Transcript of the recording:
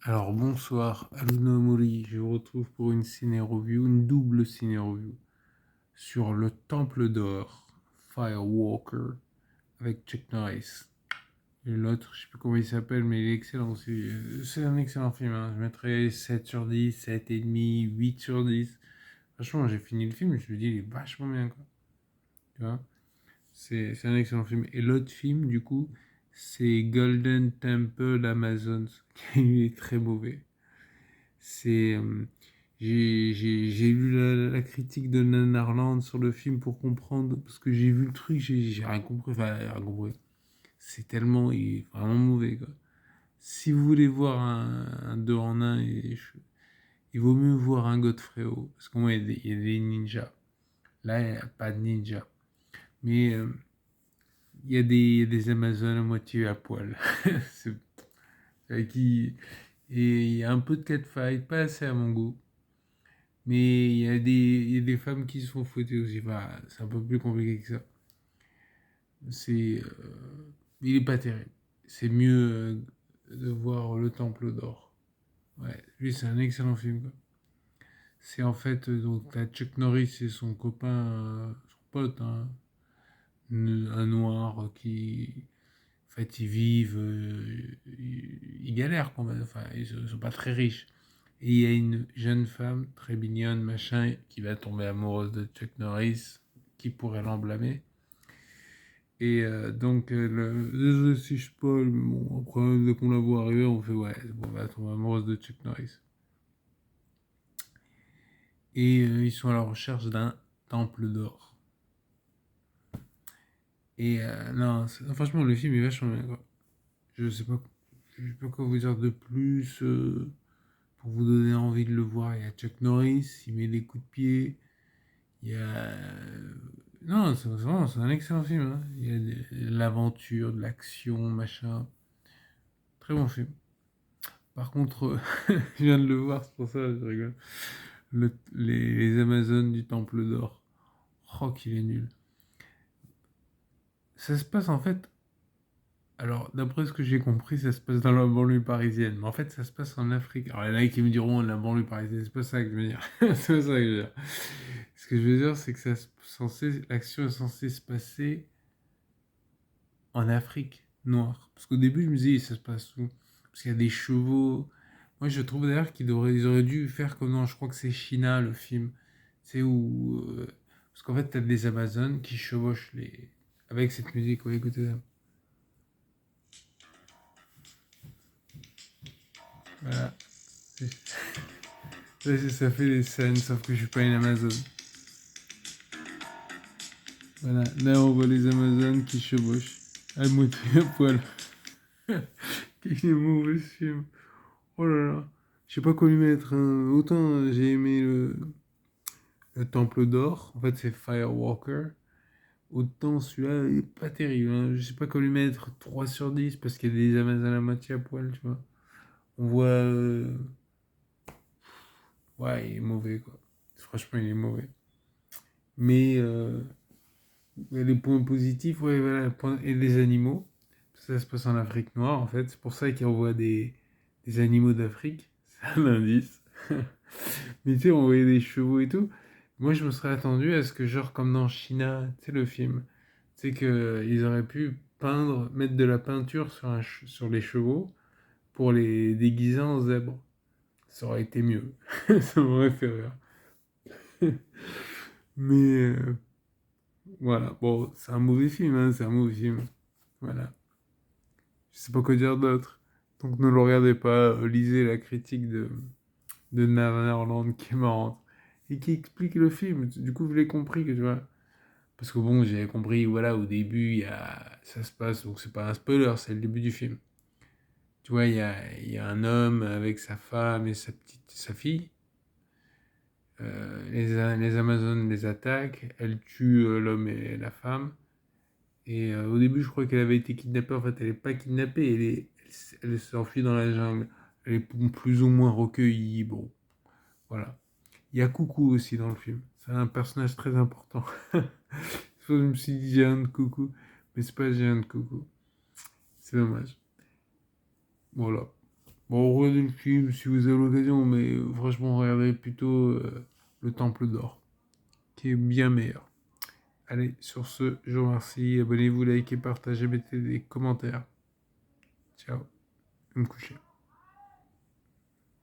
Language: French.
Alors bonsoir, Aluna Mori, je vous retrouve pour une ciné-review, une double ciné-review sur Le Temple d'Or, Firewalker, avec Chuck Norris. Et l'autre, je sais plus comment il s'appelle, mais il est excellent aussi. C'est un excellent film, hein. Je mettrais 7 sur 10, 7,5, 8 sur 10. Franchement, j'ai fini le film, je me dis, il est vachement bien, quoi. Tu vois, c'est un excellent film. Et l'autre film, du coup, c'est Golden Temple Amazons, qui est très mauvais. C'est, j'ai lu la critique de Nanarland sur le film pour comprendre, parce que j'ai vu le truc, j'ai rien compris, enfin, rien compris. C'est tellement, il est vraiment mauvais, quoi. Si vous voulez voir un 2 en un, il vaut mieux voir un Godfrey, parce qu'au moins il y a des ninjas. Là, il n'y a pas de ninja. Mais il y a des Amazones à moitié à poil. C'est- qui, et il y a un peu de catfight, pas assez à mon goût. Mais il y a des femmes qui se font fouetter aussi. Enfin, c'est un peu plus compliqué que ça. C'est, il est pas terrible. C'est mieux de voir Le Temple d'Or. Ouais, lui, c'est un excellent film, quoi. C'est en fait, donc, t'as Chuck Norris et son copain, son pote, hein, un noir qui, en fait, ils vivent, ils galèrent quand même. Enfin, ils sont pas très riches. Et il y a une jeune femme très mignonne, machin, qui va tomber amoureuse de Chuck Norris, qui pourrait l'emblâmer. Et donc, désolé si je spoil, mais bon, après, dès qu'on la voit arriver, on fait ouais, bon, on va tomber amoureuse de Chuck Norris. Et ils sont à la recherche d'un temple d'or. Et non, franchement, le film est vachement bien, quoi. Je sais pas quoi vous dire de plus pour vous donner envie de le voir. Il y a Chuck Norris, il met des coups de pied. Il y a. Non, c'est vraiment c'est un excellent film, hein. Il y a de l'aventure, de l'action, machin. Très bon film. Par contre, je viens de le voir, c'est pour ça que je rigole. Les Amazones du Temple d'Or. Oh, qu'il est nul. Ça se passe en fait. Alors, d'après ce que j'ai compris, ça se passe dans la banlieue parisienne. Mais en fait, ça se passe en Afrique. Alors, il y en a qui me diront la banlieue parisienne. C'est pas ça que je veux dire. C'est pas ça que je veux dire. Ce que je veux dire, c'est que l'action est censée se passer en Afrique noire. Parce qu'au début, je me disais, ça se passe où? Parce qu'il y a des chevaux. Moi, je trouve d'ailleurs ils auraient dû faire comme dans, je crois que c'est China, le film. C'est où. Parce qu'en fait, t'as des Amazones qui chevauchent les. Avec cette musique, ouais, écoutez ça. Voilà. Ça fait des scènes, sauf que je suis pas une Amazone. Voilà. Là, on voit les Amazones qui chevauchent. À moitié à poil. Quel mauvais film. Oh là là. Je sais pas quoi lui mettre, hein. Autant j'ai aimé le Temple d'Or, en fait c'est Firewalker. Autant celui-là il est pas terrible, hein. Je sais pas quoi lui mettre 3 sur 10 parce qu'il y a des Amazones à moitié à poil, tu vois. On voit. Ouais, il est mauvais quoi. Franchement, il est mauvais. Mais les points positifs, ouais, voilà. Et les animaux. Ça se passe en Afrique noire en fait. C'est pour ça qu'ils envoient des animaux d'Afrique. C'est un indice. Mais tu sais, on voyait des chevaux et tout. Moi, je me serais attendu à ce que, genre, comme dans China, tu sais, le film, tu sais, qu'ils auraient pu peindre, mettre de la peinture sur, sur les chevaux pour les déguiser en zèbre. Ça aurait été mieux. Ça m'aurait fait rire. Mais voilà, bon, c'est un mauvais film, hein, c'est un mauvais film. Voilà. Je sais pas quoi dire d'autre. Donc ne le regardez pas, lisez la critique de Neverland qui est marrante et qui explique le film. Du coup, je l'ai compris que tu vois. Parce que bon, j'avais compris, voilà, au début, ça se passe, donc c'est pas un spoiler, c'est le début du film. Tu vois, il y a un homme avec sa femme et sa fille. Les Amazones les attaquent, elles tuent l'homme et la femme. Et au début, je crois qu'elle avait été kidnappée. En fait, elle n'est pas kidnappée, elle s'enfuit dans la jungle. Elle est plus ou moins recueillie. Bon, voilà. Il y a Coucou aussi dans le film. C'est un personnage très important. Je me suis dit Géant Coucou, mais c'est pas Géant Coucou. C'est dommage. Voilà. Bon, regardez le film si vous avez l'occasion, mais franchement, regardez plutôt Le Temple d'Or, qui est bien meilleur. Allez, sur ce, je vous remercie. Abonnez-vous, likez, partagez, mettez des commentaires. Ciao. Je vais me coucher.